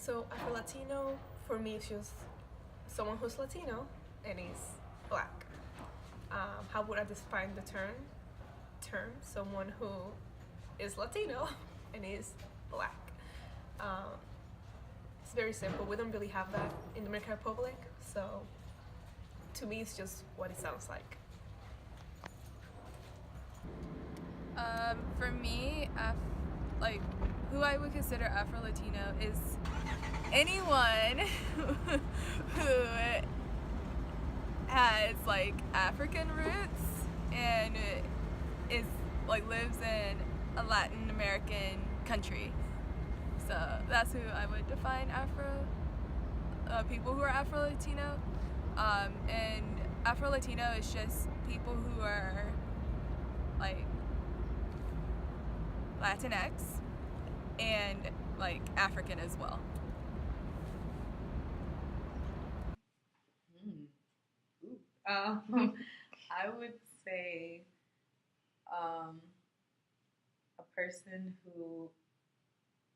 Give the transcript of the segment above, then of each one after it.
So Afro-Latino, for me, is just someone who's Latino and is black. How would I define the term? Someone who is Latino and is black. Um, it's very simple. We don't really have that in the Dominican Republic, so to me, it's just what it sounds like. For me, like who I would consider Afro-Latino is anyone who has like African roots and is like lives in a Latin American country. So that's who I would define people who are Afro-Latino. And Afro-Latino is just people who are like Latinx and like African as well. Ooh. I would say um, a person who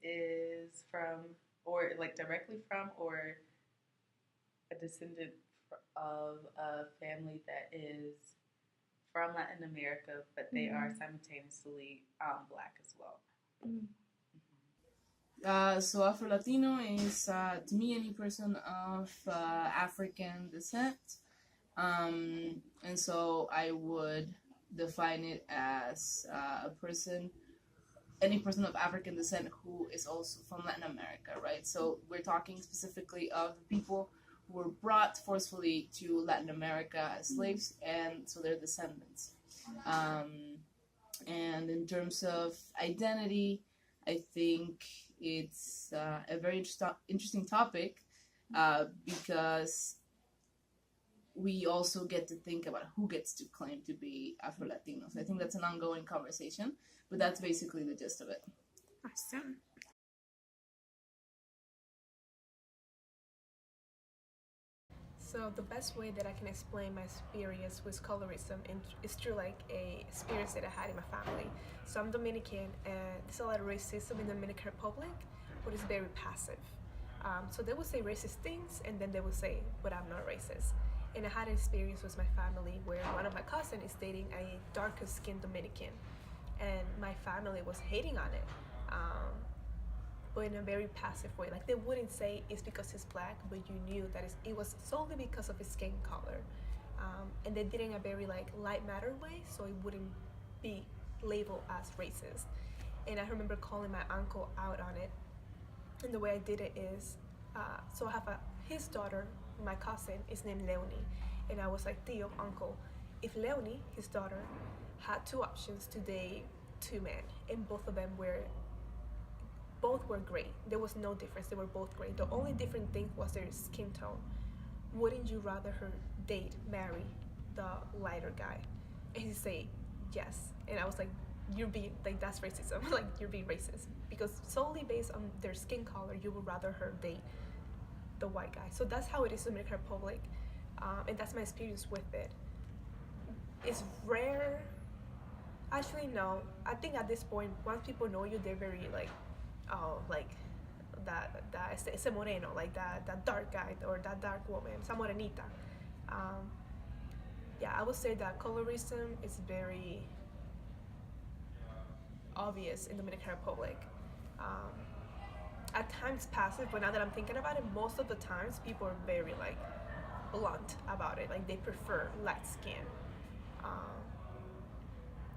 is from, or like directly from, or a descendant of a family that is from Latin America, but they are simultaneously black as well. So Afro Latino is to me any person of African descent, and so I would define it as any person of African descent who is also from Latin America, right? So we're talking specifically of the people who were brought forcefully to Latin America as slaves, and so their descendants. And in terms of identity, I think it's a very interesting topic because we also get to think about who gets to claim to be Afro Latinos. I think that's an ongoing conversation, but that's basically the gist of it. Awesome. So the best way that I can explain my experience with colorism is through like a experience that I had in my family. So I'm Dominican, and there's a lot of racism in the Dominican Republic, but it's very passive. So they would say racist things, and then they would say, "But I'm not racist." And I had an experience with my family where one of my cousins is dating a darker skinned Dominican, and my family was hating on it. But in a very passive way. Like they wouldn't say it's because he's black, but you knew that it was solely because of his skin color. And they did it in a very like light matter way, so it wouldn't be labeled as racist. And I remember calling my uncle out on it. And the way I did it is, so I have his daughter, my cousin, is named Leonie. And I was like, Tio, uncle, if Leonie, his daughter, had two options to date two men, and both were great. There was no difference. They were both great. The only different thing was their skin tone. Wouldn't you rather her marry the lighter guy? And he said yes. And I was like, you're being like, that's racism. Like you're being racist because solely based on their skin color, you would rather her date the white guy. So that's how it is in the Dominican Republic, and that's my experience with it. It's rare. Actually, no. I think at this point, once people know you, they're very like, oh, like that ese moreno, like that dark guy or that dark woman, esa morenita. Yeah, I would say that colorism is very obvious in the Dominican Republic. At times passive, but now that I'm thinking about it, most of the times people are very like blunt about it. Like they prefer light skin.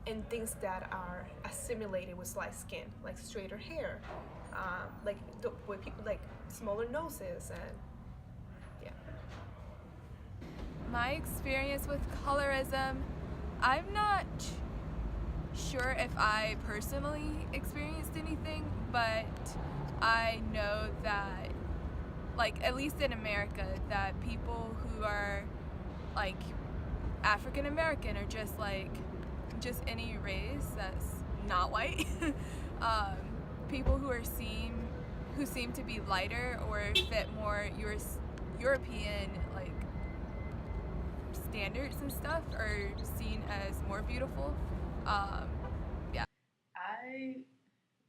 And things that are assimilated with light skin, like straighter hair, like with people like smaller noses, and yeah. My experience with colorism, I'm not sure if I personally experienced anything, but I know that, like, at least in America, that people who are like African American or just any race that's not white, people who seem to be lighter or fit more European like standards and stuff are seen as more beautiful. Yeah. I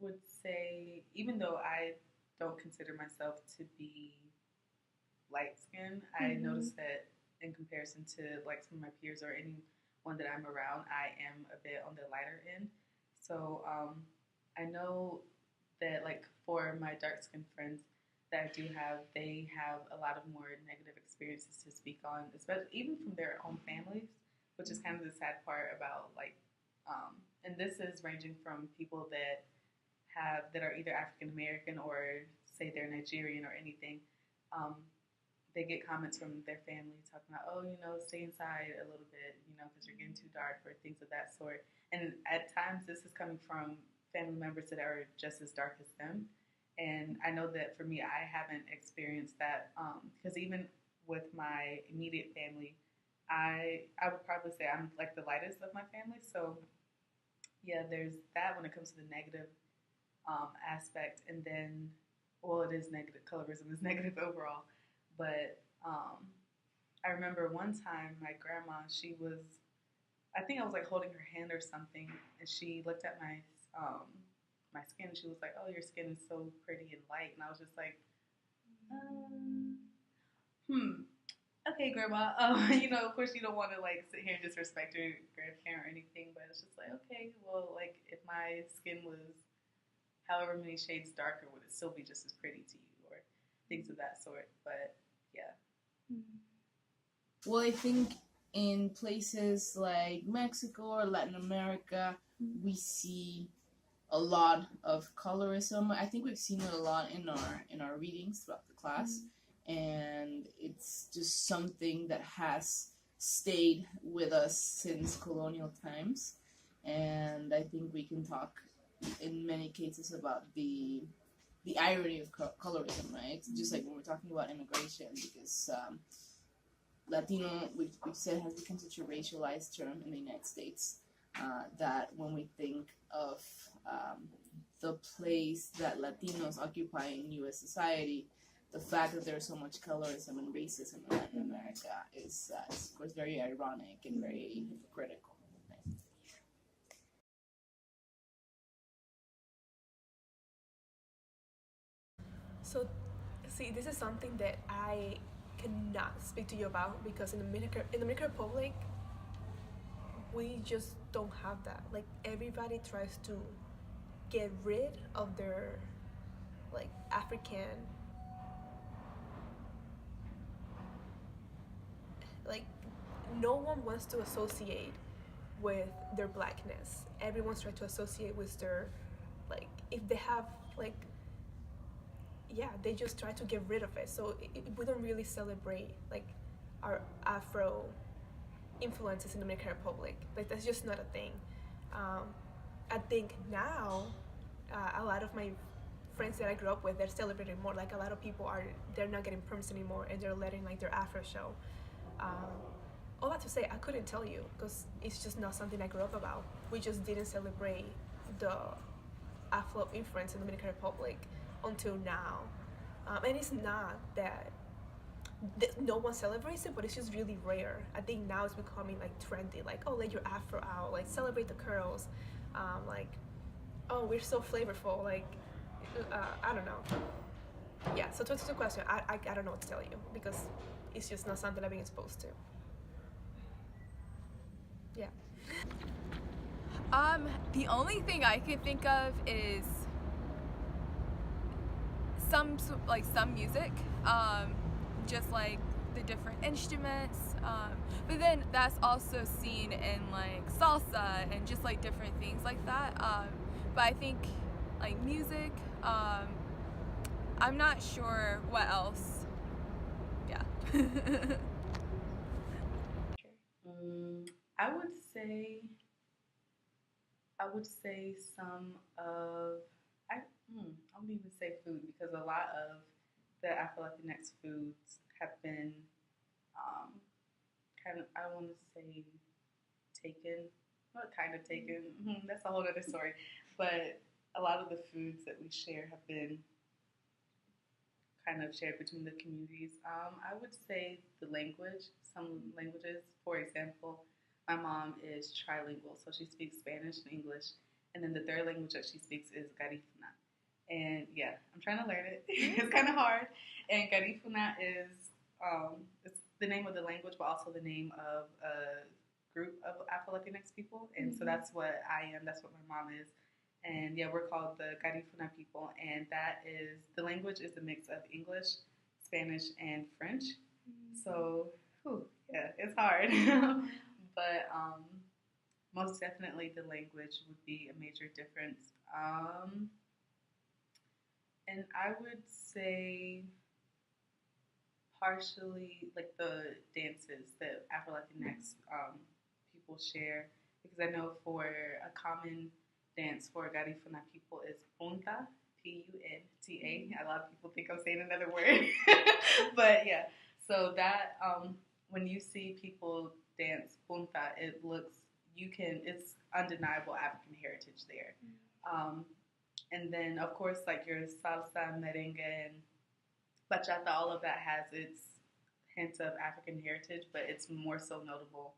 would say, even though I don't consider myself to be light skinned. I noticed that in comparison to like some of my peers or anyone that I'm around, I am a bit on the lighter end. So I know that like for my dark skinned friends that I do have, they have a lot of more negative experiences to speak on, especially even from their own families, which is kind of the sad part about like, and this is ranging from people that are either African American or say they're Nigerian or anything. Um, they get comments from their family talking about, oh, stay inside a little bit, because you're getting too dark or things of that sort. And at times, this is coming from family members that are just as dark as them. And I know that for me, I haven't experienced that because even with my immediate family, I would probably say I'm like the lightest of my family. So yeah, there's that when it comes to the negative aspect, and then well, it is negative. Colorism is negative overall, but I remember one time my grandma, I think I was like holding her hand or something, and she looked at my skin. And she was like, "Oh, your skin is so pretty and light," and I was just like, okay, grandma. Of course you don't want to like sit here and disrespect your grandparent or anything, but it's just like, okay, well, like if my skin was however many shades darker, would it still be just as pretty to you, or things of that sort? But yeah. Well, I think in places like Mexico or Latin America, we see a lot of colorism. I think we've seen it a lot in our readings throughout the class, and it's just something that has stayed with us since colonial times. And I think we can talk in many cases about the irony of colorism, right? Just like when we're talking about immigration, because Latino, we've said, has become such a racialized term in the United States that when we think of the place that Latinos occupy in U.S. society, the fact that there's so much colorism and racism in Latin America is of course, very ironic and very hypocritical. Right? So, see, this is something that I cannot speak to you about because in the Dominican Republic, we just don't have that. Like everybody tries to get rid of their like African, like no one wants to associate with their blackness. Everyone's trying to associate with their, like if they have like, yeah, they just try to get rid of it. So we don't really celebrate like our Afro influences in the Dominican Republic. Like that's just not a thing. I think now a lot of my friends that I grew up with, they're celebrating more. Like a lot of people they're not getting perms anymore, and they're letting like their Afro show. All that to say, I couldn't tell you because it's just not something I grew up about. We just didn't celebrate the Afro influence in the Dominican Republic until now, and it's not that no one celebrates it, but it's just really rare. I think now it's becoming like trendy, like oh, let your Afro out, like celebrate the curls, like oh, we're so flavorful, like I don't know. Yeah, so to answer the question, I don't know what to tell you because it's just not something I've been exposed to. Yeah. The only thing I could think of is some music, just like the different instruments, but then that's also seen in like salsa and just like different things like that. But I think like music, I'm not sure what else. Yeah. I would say some of I wouldn't even say food because a lot of the Afro Latinx foods have been kind of, I want to say taken, not kind of taken. That's a whole other story, but a lot of the foods that we share have been kind of shared between the communities. I would say the language, some languages, for example, my mom is trilingual, so she speaks Spanish and English, and then the third language that she speaks is Garifuna. And yeah, I'm trying to learn it. It's kind of hard. And Garifuna is it's the name of the language, but also the name of a group of Afro Latinx people. And so that's what I am. That's what my mom is. And yeah, we're called the Garifuna people. And that is the language is a mix of English, Spanish, and French. So yeah, it's hard. But most definitely the language would be a major difference. And I would say partially like the dances that Afro Latinx people share, because I know for a common dance for Garifuna people is punta, Punta. A lot of people think I'm saying another word, but yeah. So that when you see people dance punta, it looks it's undeniable African heritage there. Um, and then of course like your salsa, merengue, and bachata, all of that has its hints of African heritage, but it's more so noticeable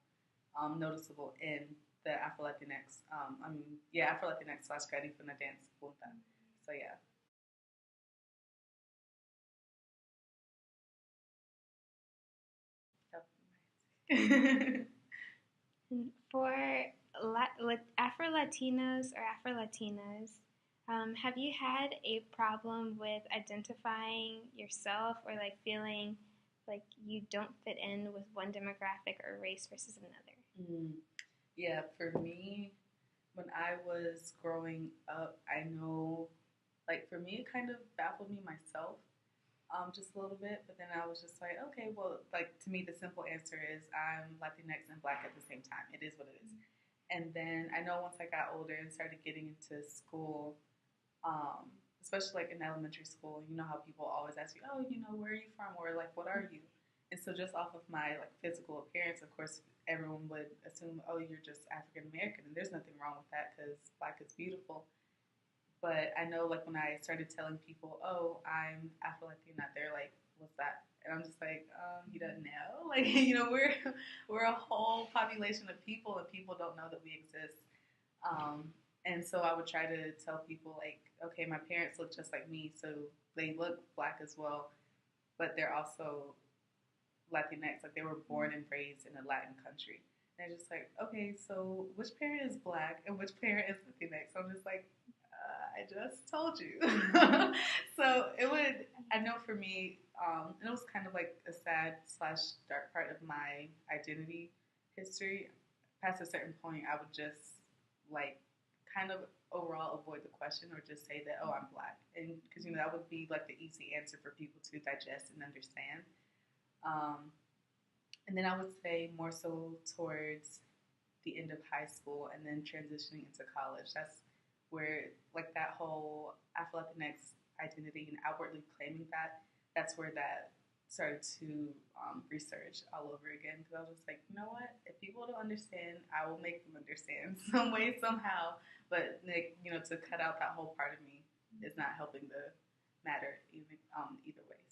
in the Afro Latinx. Afro Latinx slash Garifuna dance punta. So yeah. For Afro Latinos or Afro Latinas, have you had a problem with identifying yourself or like feeling like you don't fit in with one demographic or race versus another? Yeah, for me, when I was growing up, I know, like for me, it kind of baffled me myself. Just a little bit, but then I was just like, okay, well, like to me, the simple answer is I'm Latinx and Black at the same time. It is what it is. And then I know once I got older and started getting into school, especially like in elementary school, you know how people always ask you, oh, where are you from, or like, what are you? And so just off of my like physical appearance, of course, everyone would assume, oh, you're just African American, and there's nothing wrong with that because Black is beautiful. But I know, like, when I started telling people, oh, I'm Afro Latina, they're like, what's that? And I'm just like, you don't know? Like, we're a whole population of people, and people don't know that we exist. And so I would try to tell people, like, okay, my parents look just like me, so they look Black as well, but they're also Latinx. Like, they were born and raised in a Latin country. And they're just like, okay, so which parent is Black and which parent is Latinx? So I'm just like, I just told you. So I know for me, and it was kind of like a sad / dark part of my identity history. Past a certain point, I would just like kind of overall avoid the question or just say that, oh, I'm Black. And because, that would be like the easy answer for people to digest and understand. And then I would say more so towards the end of high school and then transitioning into college. That's where like that whole Afro Latinx identity and outwardly claiming that's where that started to research all over again, because I was just like, you know what? If people don't understand, I will make them understand some way, somehow. But to cut out that whole part of me is not helping the matter either way.